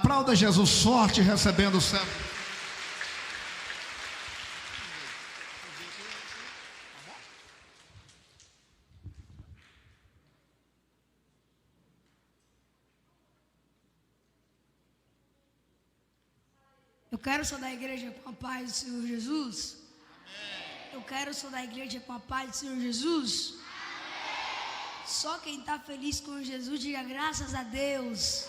Aplauda Jesus forte, recebendo o céu. Eu quero saudar a igreja com a paz do Senhor Jesus. Amém. Eu quero saudar a igreja com a paz do Senhor Jesus. Amém. Só quem está feliz com Jesus, diga graças a Deus.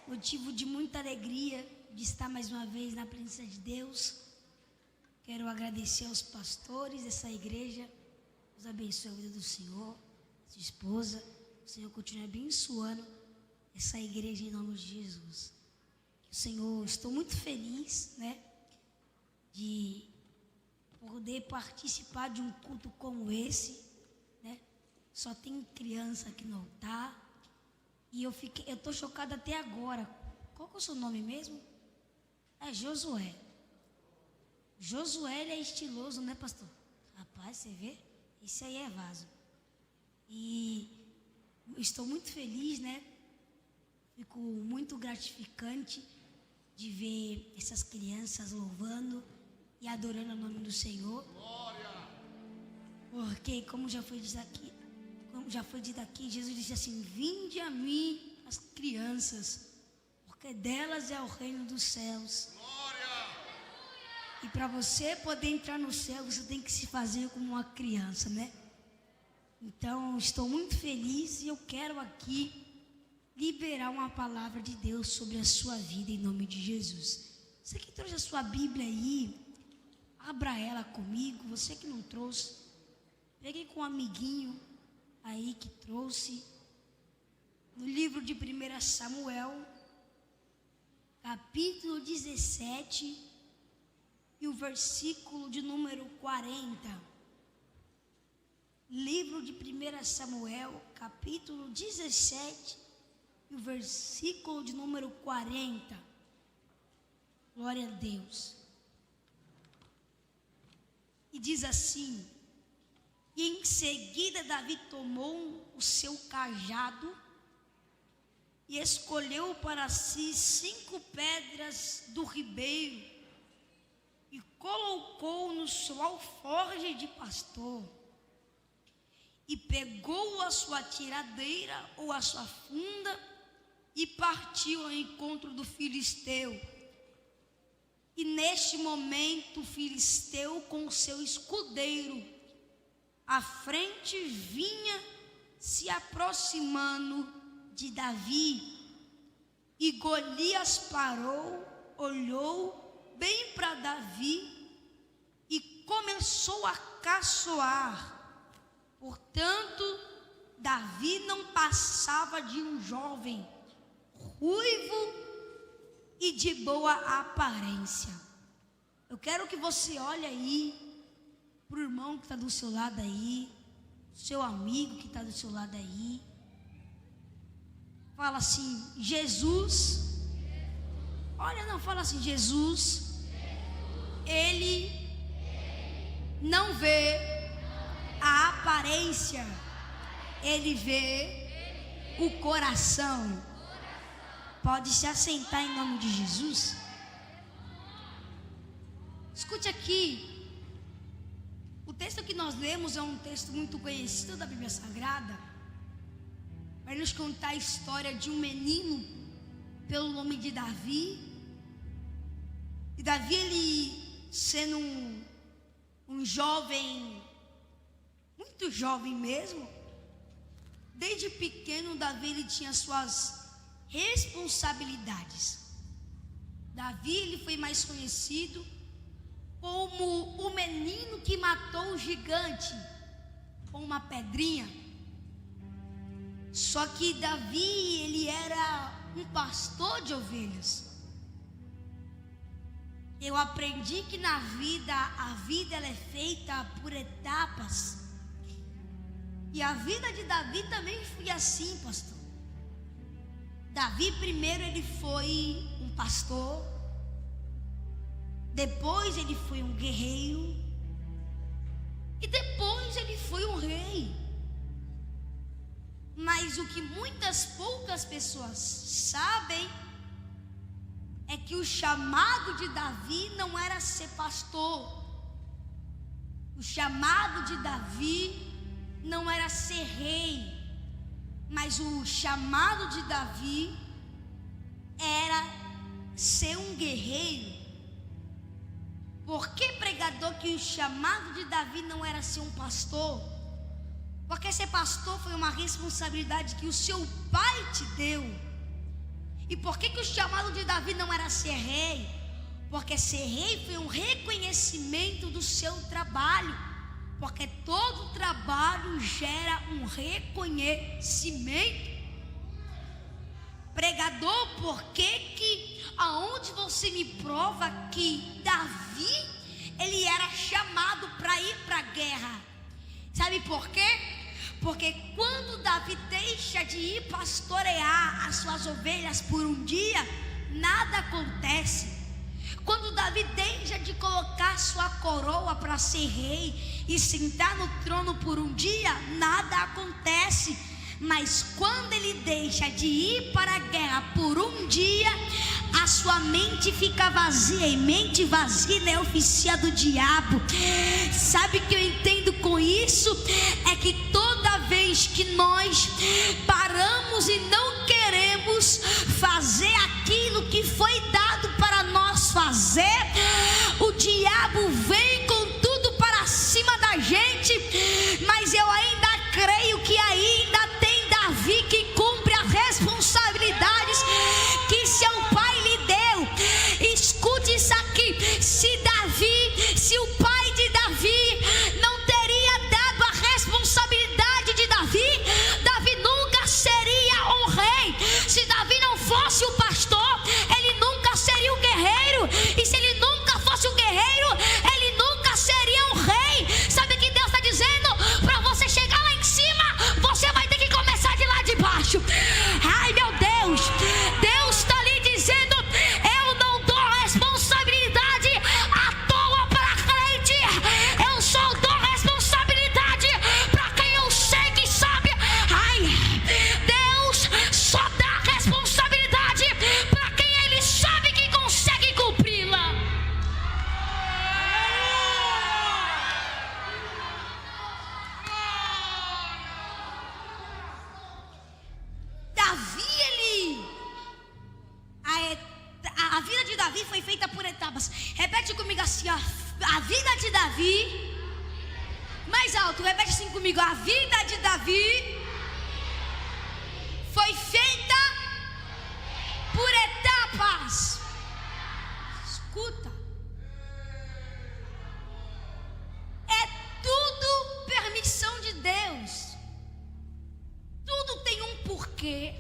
Motivo de muita alegria de estar mais uma vez na presença de Deus. Quero agradecer aos pastores dessa igreja. Deus abençoe a vida do Senhor, sua esposa. O Senhor continue abençoando essa igreja em nome de Jesus. Senhor, estou muito feliz, de poder participar de um culto como esse, Só tem criança aqui no altar. E eu estou chocada até agora. Qual que é o seu nome mesmo? É Josué. Josué, ele é estiloso, né, pastor? Rapaz, você vê? Esse aí é vaso. E estou muito feliz, Fico muito gratificante de ver essas crianças louvando e adorando o nome do Senhor. Glória! Porque como já foi dito aqui, Jesus disse assim: vinde a mim as crianças, porque delas é o reino dos céus. Glória! E para você poder entrar no céu, você tem que se fazer como uma criança, Então, estou muito feliz e eu quero aqui liberar uma palavra de Deus sobre a sua vida em nome de Jesus. Você que trouxe a sua Bíblia aí, abra ela comigo. Você que não trouxe, peguei com um amiguinho aí que trouxe. No livro de 1 Samuel, capítulo 17 e o versículo de número 40. Livro de 1 Samuel, capítulo 17 e o versículo de número 40. Glória a Deus. E diz assim: e em seguida Davi tomou o seu cajado e escolheu para si 5 pedras do ribeiro e colocou no seu alforje de pastor. E pegou a sua tiradeira ou a sua funda e partiu ao encontro do filisteu. E neste momento o filisteu com o seu escudeiro à frente vinha se aproximando de Davi. E Golias parou, olhou bem para Davi e começou a caçoar. Portanto, Davi não passava de um jovem ruivo e de boa aparência. Eu quero que você olhe aí para o irmão que está do seu lado aí, seu amigo que está do seu lado aí. Fala assim: Jesus. Olha, não, fala assim: Jesus, Ele não vê a aparência, Ele vê o coração. Pode se assentar em nome de Jesus. Escute aqui. O texto que nós lemos é um texto muito conhecido da Bíblia Sagrada. Vai nos contar a história de um menino pelo nome de Davi. E Davi, ele sendo um jovem, muito jovem mesmo, desde pequeno Davi ele tinha suas responsabilidades. Davi ele foi mais conhecido como o menino que matou o gigante com uma pedrinha. Só que Davi ele era um pastor de ovelhas. Eu aprendi que na vida, a vida ela é feita por etapas. E a vida de Davi também foi assim, pastor. Davi primeiro ele foi um pastor, depois ele foi um guerreiro, e depois ele foi um rei. Mas o que poucas pessoas sabem que o chamado de Davi não era ser pastor. O chamado de Davi não era ser rei, mas o chamado de Davi era ser um guerreiro. Por que, pregador, que o chamado de Davi não era ser um pastor? Porque ser pastor foi uma responsabilidade que o seu pai te deu. E por que o chamado de Davi não era ser rei? Porque ser rei foi um reconhecimento do seu trabalho. Porque todo trabalho gera um reconhecimento. Pregador, por que aonde você me prova que Davi, ele era chamado para ir para a guerra? Sabe por quê? Porque quando Davi deixa de ir pastorear as suas ovelhas por um dia, nada acontece. Quando Davi deixa de colocar sua coroa para ser rei e sentar no trono por um dia, nada acontece. Mas quando ele deixa de ir para a guerra por um dia, a sua mente fica vazia, e mente vazia é a oficina do diabo. Sabe o que eu entendo com isso? É que toda vez que nós paramos e não queremos fazer aquilo que foi dado para nós fazer, o diabo vem com tudo para cima da gente. Mas eu ainda creio que ainda tem Davi que cumpre as responsabilidades que seu pai lhe deu. Escute isso aqui: se o pai de Davi não teria dado a responsabilidade de Davi, Davi nunca seria um rei. Se Davi não fosse o pastor, ele nunca seria um guerreiro. E se ele nunca fosse um guerreiro, ele nunca seria um rei. Sabe o que Deus está dizendo? Para você chegar lá em cima, você vai ter que começar de lá de baixo. Ai, meu Deus, Deus está lhe dizendo: eu não dou responsabilidade à toa para crente, eu só dou responsabilidade para quem eu sei que sabe. Ai, Deus só dá responsabilidade para quem ele sabe que consegue cumpri-la. Davi, a vida de Davi foi feita por etapas. Repete comigo assim, ó: a vida de Davi. Mais alto, repete assim comigo: a vida de Davi foi feita por etapas. Escuta, é tudo permissão de Deus. Tudo tem um porquê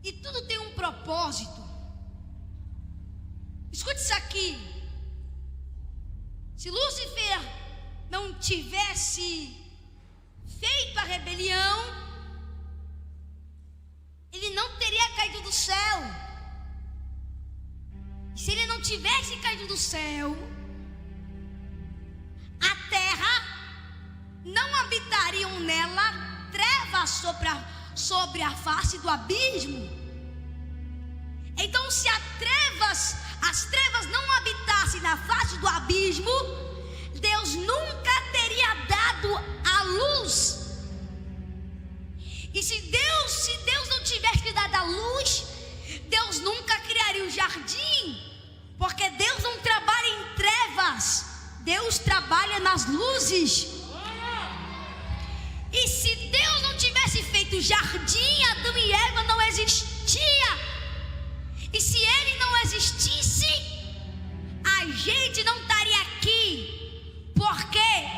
e tudo tem um propósito. Escute isso aqui: se Lúcifer não tivesse feito a rebelião, ele não teria caído do céu. Se ele não tivesse caído do céu, a terra não habitariam nela trevas sobre a face do abismo. Então, se as trevas não habitassem na face do abismo, Deus nunca teria dado a luz. E se Deus não tivesse dado a luz, Deus nunca criaria o jardim, porque Deus não trabalha em trevas, Deus trabalha nas luzes. E se Deus não tivesse feito o jardim, Adão e Eva não existia. E se ele não existisse, a gente não estaria aqui. Por quê?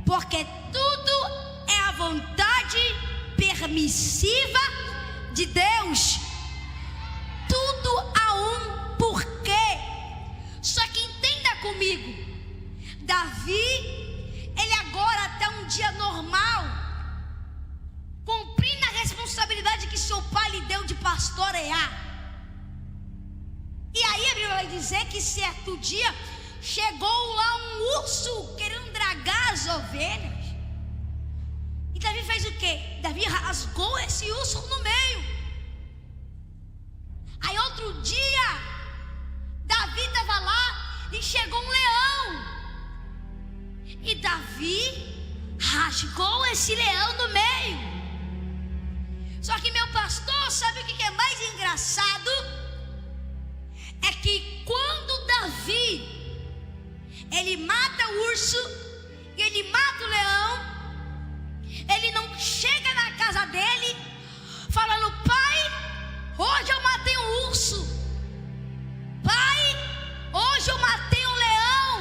Porque tudo é a vontade permissiva de Deus. Tudo há um porquê. Só que entenda comigo: Davi, ele agora até um dia normal, cumprindo a responsabilidade que seu pai lhe deu de pastorear. E aí a Bíblia vai dizer que certo dia chegou lá um urso querendo dragar as ovelhas. E Davi fez o quê? Davi rasgou esse urso no meio. Aí outro dia chegou um leão. E Davi rasgou esse leão no meio. Só que, meu pastor, sabe o que é mais engraçado? É que quando Davi, ele mata o urso e ele mata o leão, ele não chega na casa dele falando: pai, hoje eu matei um urso. Pai, hoje eu matei um leão.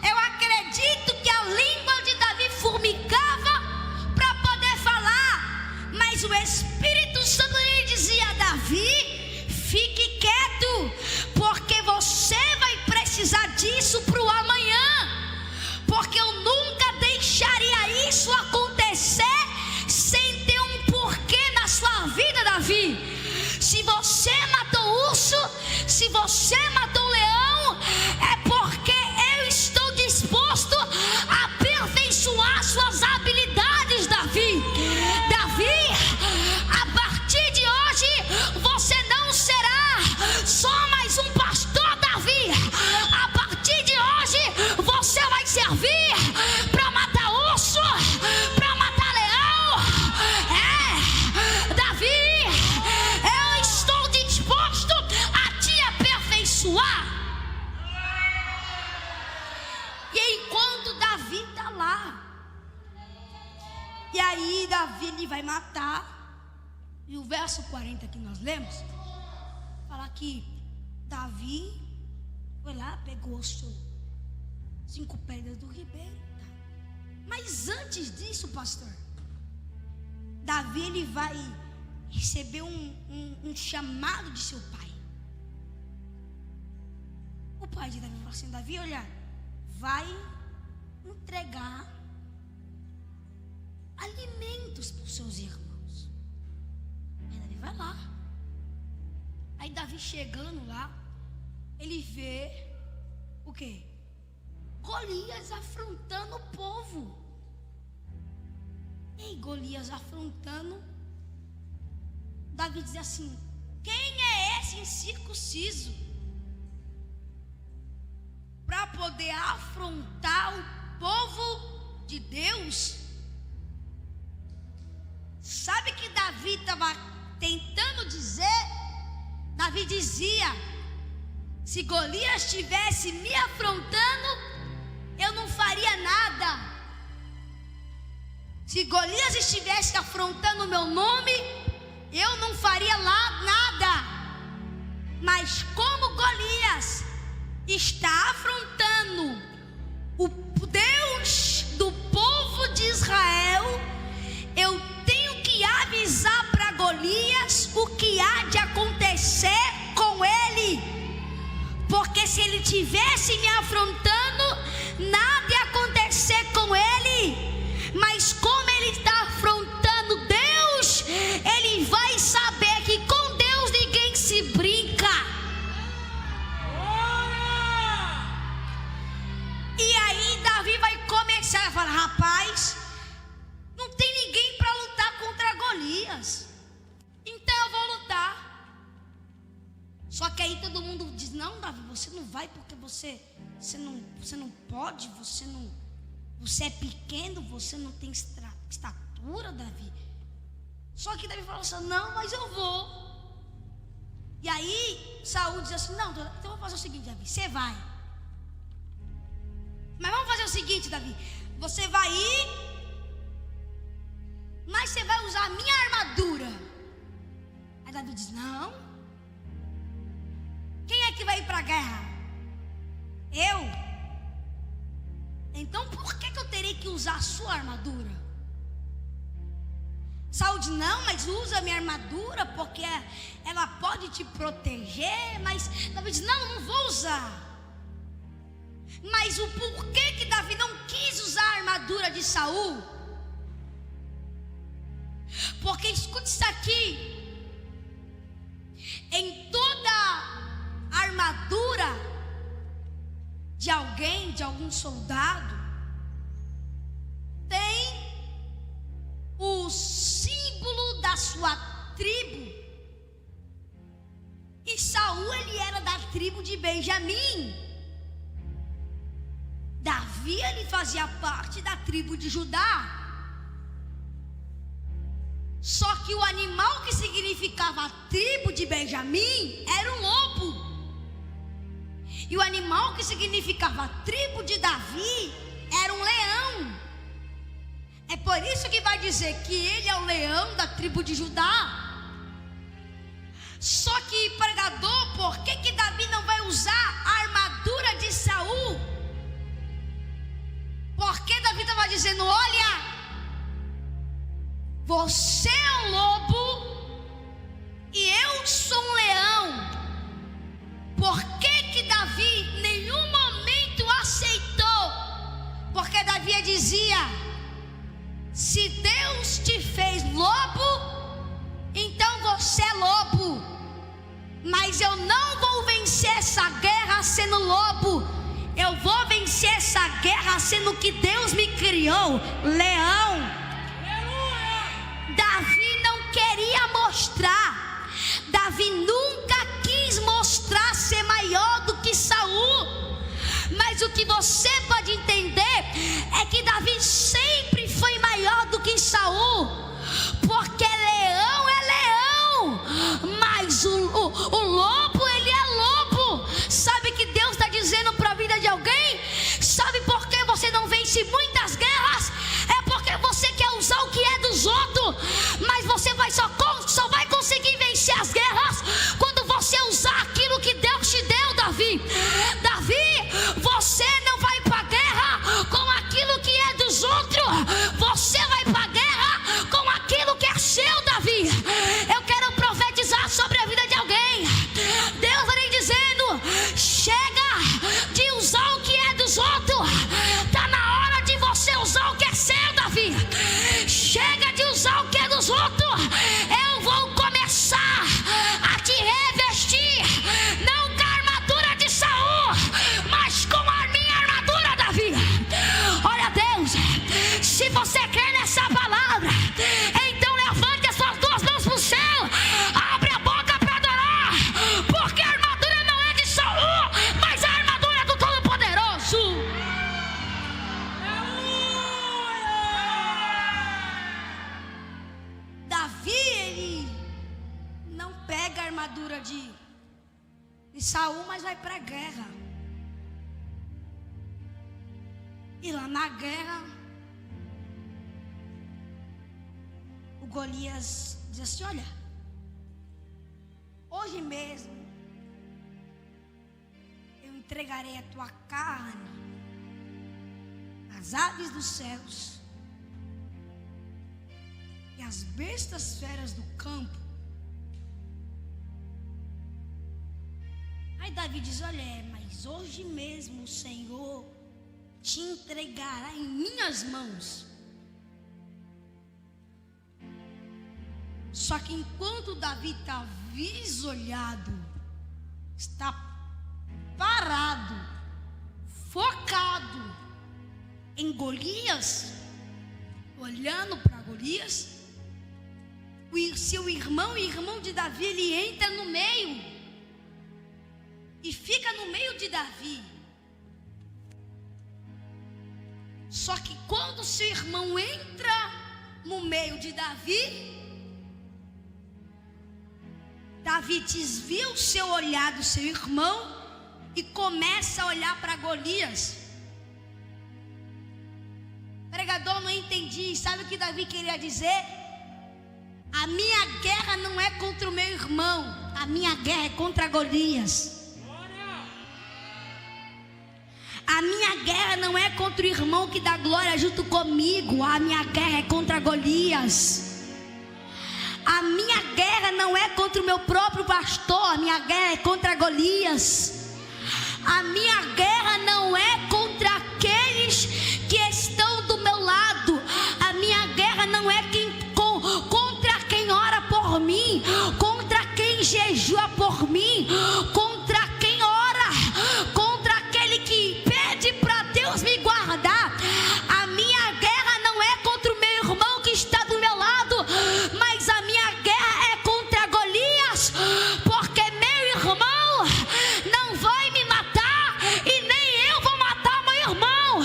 Eu acredito que a língua de Davi formigava para poder falar, mas o Espírito Santo lhe dizia: Davi, fique quieto, porque você vai precisar disso para o amanhã, porque eu nunca deixaria isso acontecer sem ter um porquê na sua vida, Davi. Se você matou o urso, se você matou o leão, é porque eu estou disposto a aperfeiçoar suas habilidades, Davi. Davi, a partir de hoje, você não será só mais um pastor, Davi. A partir de hoje, você vai servir para matar urso, para matar leão. Davi, eu estou disposto a te aperfeiçoar. E enquanto Davi está lá, e aí Davi ele vai matar, e o verso 40 que nós lemos fala que Davi foi lá, pegou as 5 pedras do ribeiro. Mas antes disso, pastor, Davi ele vai receber um chamado de seu pai. O pai de Davi falou assim: Davi, olha, vai entregar alimentos para os seus irmãos. Aí Davi vai lá. Aí Davi chegando lá, ele vê o quê? Golias afrontando o povo. E Golias afrontando, Davi diz assim: quem é esse incircunciso para poder afrontar o povo de Deus? Sabe que Davi estava tentando dizer? Davi dizia: se Golias estivesse me afrontando, eu não faria nada. Se Golias estivesse afrontando o meu nome, eu não faria lá nada. Mas como Golias está afrontando o Deus do povo de Israel, eu tenho que avisar para Golias o que há de acontecer com ele. Porque se ele tivesse me afrontando, nada ia acontecer com ele. Mas como ele está afrontando Deus, ele vai saber que com Deus ninguém se brinca. E aí Davi vai começar a falar: rapaz, não tem ninguém para lutar contra Golias, então eu vou lutar. Só que aí todo mundo diz: não, Davi, você não vai, porque você não pode, você é pequeno, você não tem estatura, Davi. Só que Davi falou assim: não, mas eu vou. E aí Saul diz assim: não, então vamos fazer o seguinte, Davi, você vai. Mas vamos fazer o seguinte, Davi, você vai ir, mas você vai usar a minha armadura. Aí Davi diz: não. Quem é que vai ir para a guerra? Eu. Então por que eu terei que usar a sua armadura? Saul diz: não, mas usa a minha armadura, porque ela pode te proteger. Mas Davi diz: não, não vou usar. Mas o porquê que Davi não quis usar a armadura de Saul? Porque escute isso aqui: em toda armadura de alguém, de algum soldado, tem o símbolo da sua tribo. E Saul, ele era da tribo de Benjamim. Davi, ele fazia parte da tribo de Judá. Só que o animal que significava a tribo de Benjamim era um lobo. E o animal que significava a tribo de Davi era um leão. É por isso que vai dizer que ele é o leão da tribo de Judá. Só que, pregador, por que Davi não vai usar a armadura de Saul? Porque Davi estava dizendo: olha, você é um lobo e eu sou um leão. Por que Davi em nenhum momento aceitou? Porque Davi dizia: se Deus te fez lobo, então você é lobo. Mas eu não vou vencer essa guerra sendo lobo. Eu vou vencer essa guerra sendo que Deus me criou, leão. Davi não queria mostrar. Davi nunca quis mostrar ser maior do que Saul. Mas o que você pode entender é que Davi sempre foi maior do que Saul. Porque leão é leão, mas o lobo, ele é lobo. Sabe que Deus está dizendo para a vida de alguém? Sabe por que você não vence muitas guerras? É porque você quer usar o que é dos outros. Mas você só vai conseguir vencer as guerras quando você usar aquilo que Deus te deu, Davi. Davi, você não vai para a guerra com aquilo que é dos outros. Você vai para a guerra com aquilo que é seu, Davi. Eu quero profetizar sobre a vida de alguém. Deus vem dizendo: chega de usar o que é dos outros. Está na hora de você usar o que é seu, Davi. Chega de usar o que é dos outros. Eu vou começar a te revestir, não com a armadura de Saul, mas com a minha armadura, Davi. Olha, Deus, se você crê nessa palavra, então levante as suas duas mãos para o céu, abre a boca para adorar, porque a armadura não é de Saul, mas a armadura é do Todo-Poderoso. Davi, ele não pega a armadura de Saul, mas vai para a guerra. E lá na guerra, o Golias diz assim: olha, hoje mesmo eu entregarei a tua carne às aves dos céus e às bestas feras do campo. Aí Davi diz: olha, mas hoje mesmo o Senhor te entregará em minhas mãos. Só que enquanto Davi está visolhado, está parado, focado em Golias, olhando para Golias, o seu irmão de Davi, ele entra no meio e fica no meio de Davi. Só que quando seu irmão entra no meio de Davi, Davi desvia o seu olhar do seu irmão e começa a olhar para Golias. Pregador, não entendi. Sabe o que Davi queria dizer? A minha guerra não é contra o meu irmão, a minha guerra é contra Golias. A minha guerra não é contra o irmão que dá glória junto comigo, a minha guerra é contra Golias. A minha guerra não é contra o meu próprio pastor, a minha guerra é contra Golias. A minha guerra não é contra aqueles que estão do meu lado. A minha guerra não é contra quem ora por mim, contra quem jejua por mim, contra quem ora, contra aquele que pede para Deus me guardar. A minha guerra não é contra o meu irmão que está do meu lado, mas a minha guerra é contra Golias, porque meu irmão não vai me matar e nem eu vou matar meu irmão.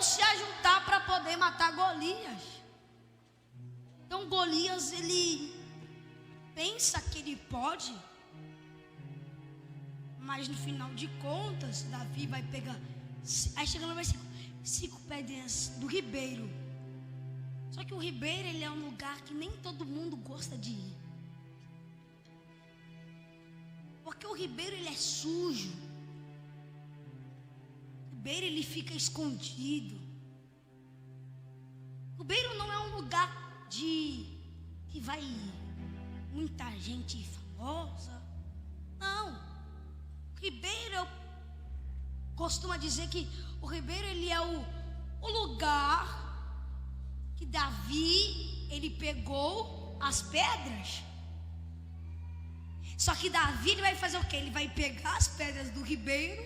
se ajuntar para poder matar Golias. Então Golias, ele pensa que ele pode, mas no final de contas, Davi vai pegar, aí chega no versículo, 5 pedras do ribeiro. Só que o ribeiro, ele é um lugar que nem todo mundo gosta de ir, porque o ribeiro, ele é sujo. O ribeiro, ele fica escondido. O ribeiro não é um lugar que vai muita gente famosa. Não. O ribeiro, eu costumo dizer que o ribeiro, ele é o lugar que Davi, ele pegou as pedras. Só que Davi, ele vai fazer o quê? Ele vai pegar as pedras do ribeiro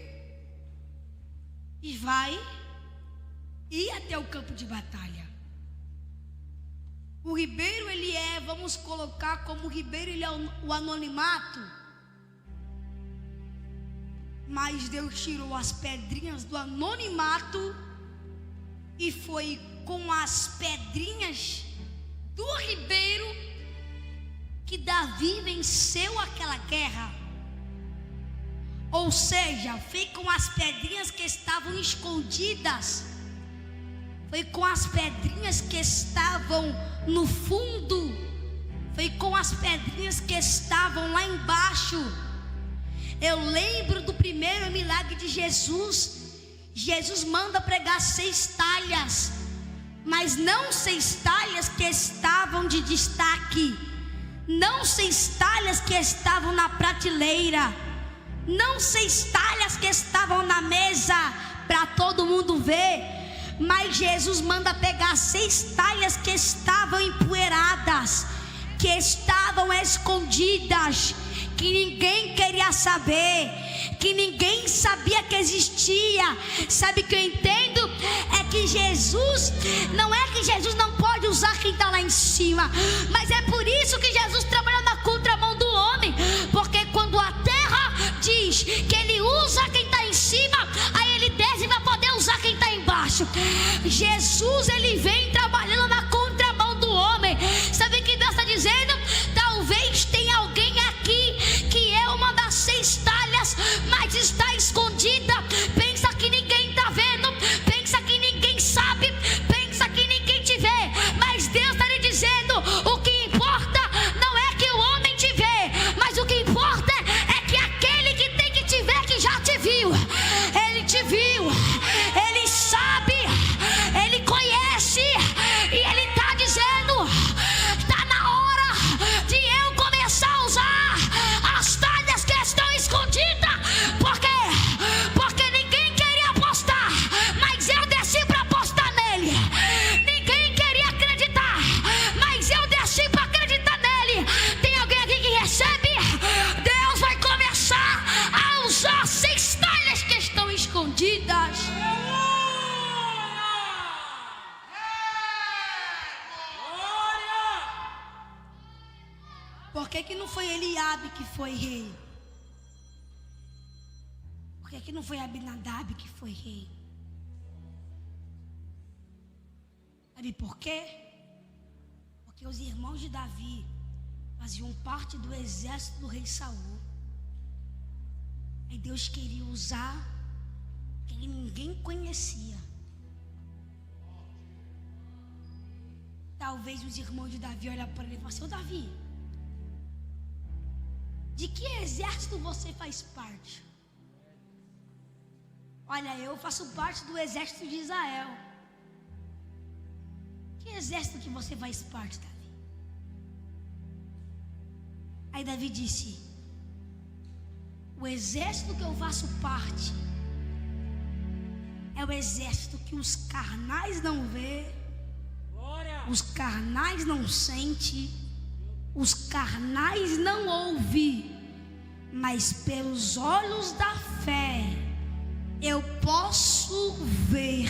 e vai ir até o campo de batalha. O ribeiro, ele é, vamos colocar como o ribeiro, ele é o anonimato. Mas Deus tirou as pedrinhas do anonimato e foi com as pedrinhas do ribeiro que Davi venceu aquela guerra. Ou seja, foi com as pedrinhas que estavam escondidas, foi com as pedrinhas que estavam no fundo, foi com as pedrinhas que estavam lá embaixo. Eu lembro do primeiro milagre de Jesus. Jesus manda pregar 6 talhas, mas não 6 talhas que estavam de destaque, não 6 talhas que estavam na prateleira, não 6 talhas que estavam na mesa para todo mundo ver. Mas Jesus manda pegar 6 talhas que estavam empoeiradas, que estavam escondidas, que ninguém queria saber, que ninguém sabia que existia. Sabe o que eu entendo? É que Jesus, não é que Jesus não pode usar quem está lá em cima, mas é por isso que Jesus trabalha na contramão do homem, porque quando a terra diz que ele usa quem está em cima, aí ele desce para poder usar quem está embaixo. Jesus, ele vem trabalhando na contramão do homem. Sabe o que Deus está dizendo? Talvez tenha alguém aqui que é uma das 6 talhas, mas está escondida. Pensa que ninguém está vendo, pensa que ninguém sabe, pensa que ninguém te vê, mas Deus está lhe dizendo: o que importa não é que o homem te vê, mas o que importa é que aquele que tem que te ver, que já te viu, ele te viu, ele sabe, ele conhece, e ele está dizendo: está na hora de eu começar a usar as talhas que estão escondidas. Por quê? Porque ninguém queria apostar, mas eu desci para apostar nele. Ninguém queria acreditar, mas eu desci para acreditar nele. Tem alguém aqui que recebe? Deus vai começar a usar 6 talhas que estão escondidas. Por que não foi Eliabe que foi rei? Por que não foi Abinadab que foi rei? Sabe por quê? Porque os irmãos de Davi faziam parte do exército do rei Saul. Aí Deus queria usar quem ninguém conhecia. Talvez os irmãos de Davi olharam para ele e falaram assim: ô Davi, de que exército você faz parte? Olha, eu faço parte do exército de Israel. Que exército que você faz parte, Davi? Aí Davi disse: o exército que eu faço parte é o exército que os carnais não vê, os carnais não sente, os carnais não ouvem, mas pelos olhos da fé eu posso ver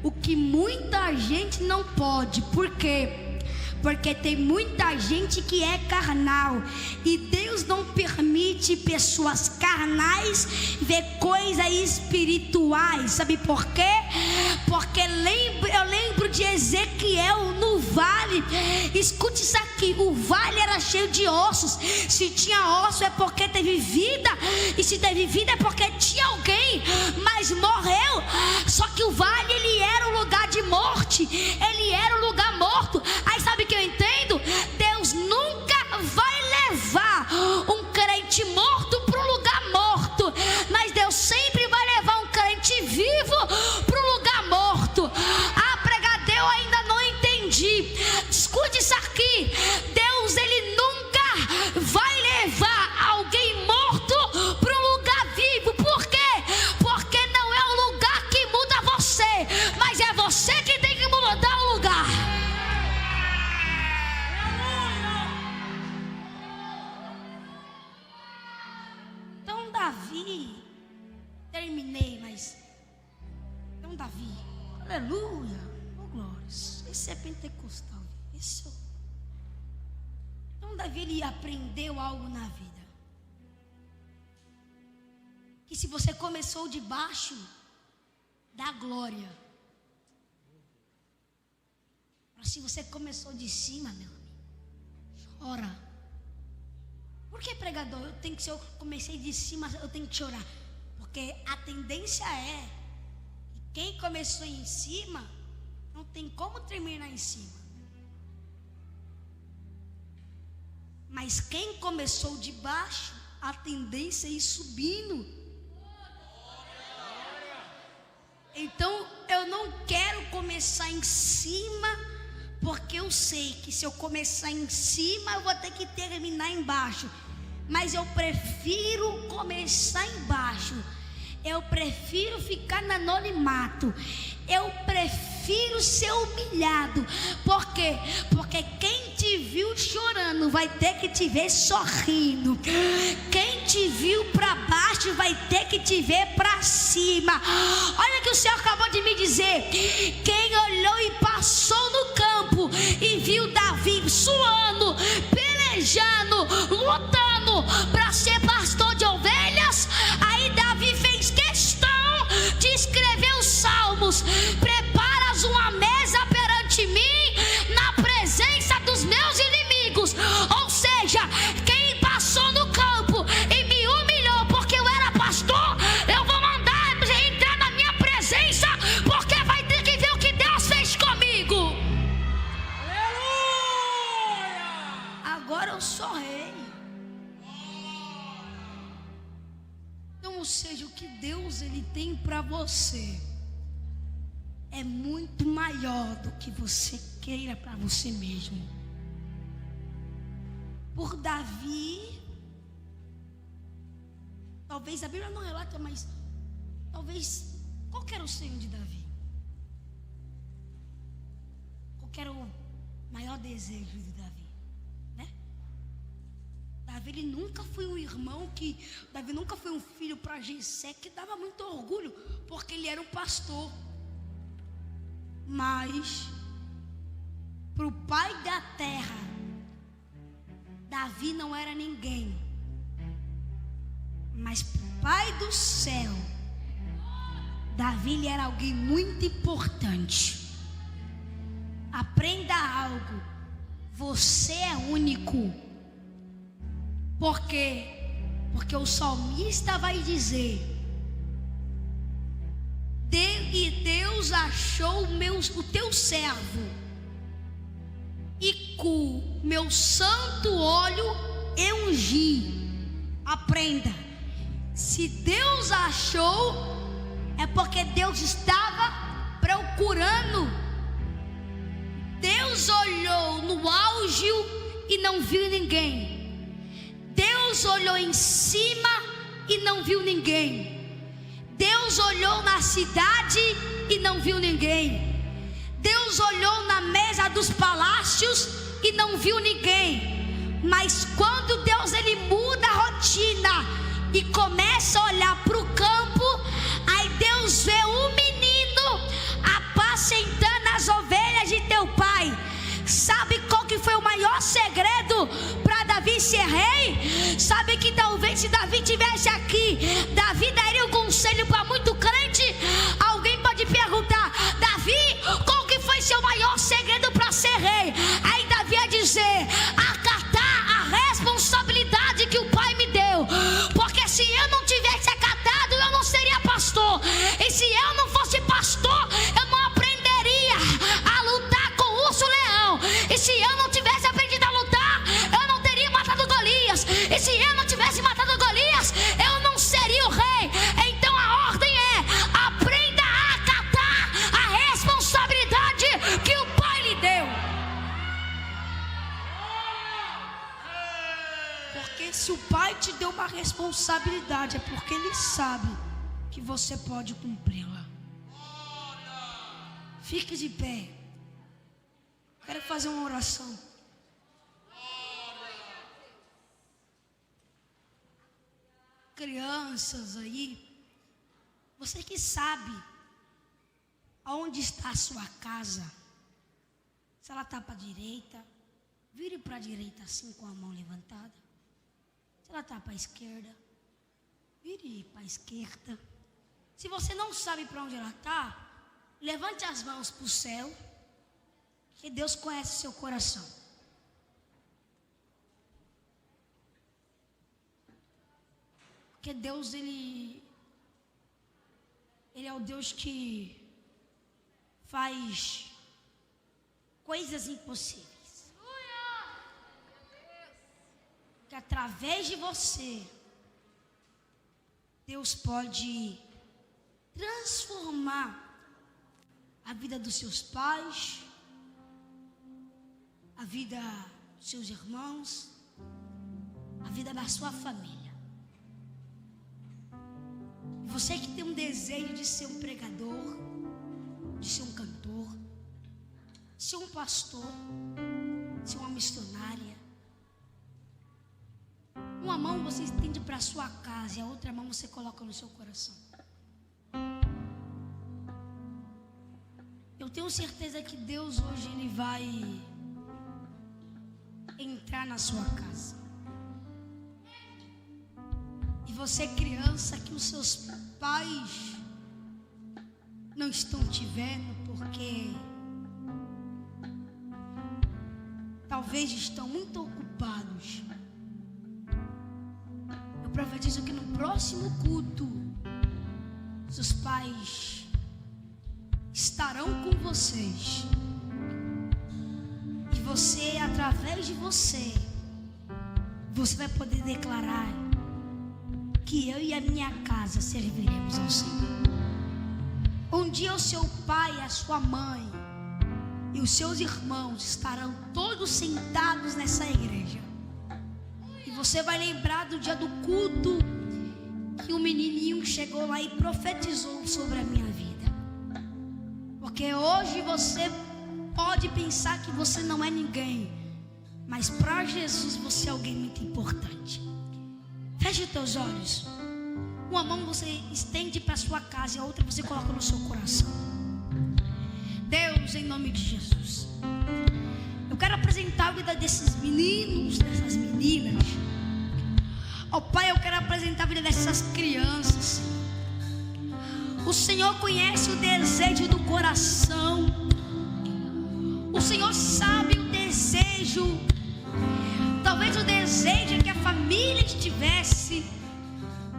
o que muita gente não pode. Por quê? Porque tem muita gente que é carnal, e Deus não permite pessoas carnais ver coisas espirituais. Sabe por quê? porque eu lembro de Ezequiel no vale. Escute isso aqui: o vale era cheio de ossos. Se tinha osso é porque teve vida, e se teve vida é porque tinha alguém, mas morreu. Só que o vale, ele era um lugar de morte, ele era um lugar morto. Aí sabe o que eu entendo? Deus nunca vai levar um crente morto para um lugar morto, mas Deus sempre vai levar um crente vivo para um lugar morto. Ah, pregador, eu ainda não entendi. Escute isso aqui: Deus, ele nunca vai levar alguém morto para um lugar vivo. Por quê? Porque não é o lugar que muda você, mas é você que tem que mudar o lugar. Então Davi, terminei, mas então Davi, aleluia, oh glórias, esse é pentecostal, esse é. Então Davi, ele aprendeu algo na vida, que se você começou de baixo, dá glória. Mas se você começou de cima, meu amigo, chora. Por que, pregador? Se eu comecei de cima, eu tenho que chorar. Porque a tendência é que quem começou em cima não tem como terminar em cima. Mas quem começou de baixo, a tendência é ir subindo. Então eu não quero começar em cima, porque eu sei que se eu começar em cima, eu vou ter que terminar embaixo. Mas eu prefiro começar embaixo. Eu prefiro ficar no anonimato. Eu prefiro ser humilhado. Por quê? Porque quem te viu chorando vai ter que te ver sorrindo. Quem te viu para baixo vai ter que te ver para cima. Olha o que o Senhor acabou de me dizer. Quem olhou e passou no campo e viu Davi suando, pelejando, lutando para ser pastor de ovelhas, aí Davi fez questão de escrever os salmos: preparas uma mesa perante mim na presença dos meus inimigos. Ou seja, quem passou no campo e me humilhou porque eu era pastor, eu vou mandar entrar na minha presença, porque vai ter que ver o que Deus fez comigo. Aleluia! Agora eu sou rei. Então, ou seja, o que Deus, ele tem para você é muito maior do que você queira para você mesmo. Por Davi, talvez a Bíblia não relata, mas talvez, qual que era o sonho de Davi? Qual que era o maior desejo de Davi, né? Davi, ele nunca foi um irmão Davi nunca foi um filho para Jessé que dava muito orgulho, porque ele era um pastor. Mas para o pai da terra, Davi não era ninguém. Mas para o pai do céu, Davi, ele era alguém muito importante. Aprenda algo: você é único. Por quê? Porque o salmista vai dizer: e Deus achou o teu servo, e com meu santo óleo eu ungi. Aprenda: se Deus achou, é porque Deus estava procurando. Deus olhou no auge e não viu ninguém. Deus olhou em cima e não viu ninguém. Deus olhou na cidade e não viu ninguém. Deus olhou na mesa dos palácios e não viu ninguém. Mas quando Deus, ele muda a rotina e começa a olhar para o campo, aí Deus vê um menino apacentando as ovelhas de teu pai. Sabe qual que foi o maior segredo para Davi ser rei? Sabe que talvez se Davi tivesse aqui, Davi daria um conselho para muito crente. Alguém pode perguntar: pastor. E se eu não fosse pastor, eu não aprenderia a lutar com o urso-leão. E se eu não tivesse aprendido a lutar, eu não teria matado Golias. E se eu não tivesse matado Golias, eu não seria o rei. Então a ordem é: aprenda a acatar a responsabilidade que o Pai lhe deu. Porque se o Pai te deu uma responsabilidade, é porque Ele sabe que você pode cumpri-la. Fique de pé. Quero fazer uma oração. Crianças aí, você que sabe aonde está a sua casa, se ela está para a direita, vire para a direita assim com a mão levantada. Se ela está para a esquerda, vire para a esquerda. Se você não sabe para onde ela está, levante as mãos para o céu, que Deus conhece o seu coração. Porque Deus, Ele é o Deus que faz coisas impossíveis. Que através de você, Deus pode transformar a vida dos seus pais, a vida dos seus irmãos, a vida da sua família. E você que tem um desejo de ser um pregador, de ser um cantor, de ser um pastor, de ser uma missionária. Uma mão você estende para a sua casa e a outra mão você coloca no seu coração. Eu tenho certeza que Deus hoje Ele vai entrar na sua casa. E você, criança, que os seus pais não estão te vendo porque talvez estão muito ocupados. Eu profetizo que no próximo culto seus pais estarão com vocês. E você, através de você vai poder declarar que eu e a minha casa serviremos ao Senhor. Um dia o seu pai, a sua mãe e os seus irmãos estarão todos sentados nessa igreja. E você vai lembrar do dia do culto que o menininho chegou lá e profetizou sobre a minha vida. Porque hoje você pode pensar que você não é ninguém, mas para Jesus você é alguém muito importante. Feche os teus olhos. Uma mão você estende para a sua casa e a outra você coloca no seu coração. Deus, em nome de Jesus, eu quero apresentar a vida desses meninos, dessas meninas. Ó Pai, eu quero apresentar a vida dessas crianças. O Senhor conhece o desejo do coração. O Senhor sabe o desejo. Talvez o desejo é que a família estivesse,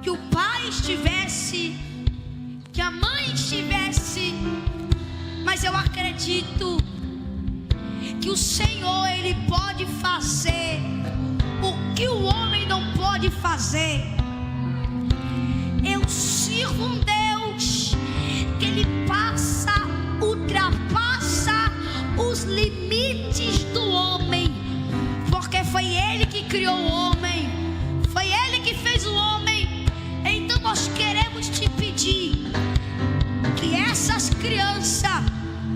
que o pai estivesse, que a mãe estivesse. Mas eu acredito que o Senhor, Ele pode fazer o que o homem não pode fazer. Eu sirvo um Deus que Ele ultrapassa os limites do homem, porque foi Ele que criou o homem, foi Ele que fez o homem. Então nós queremos te pedir que essas crianças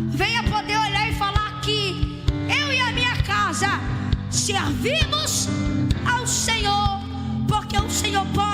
venham poder olhar e falar que eu e a minha casa servimos ao Senhor, porque o Senhor pode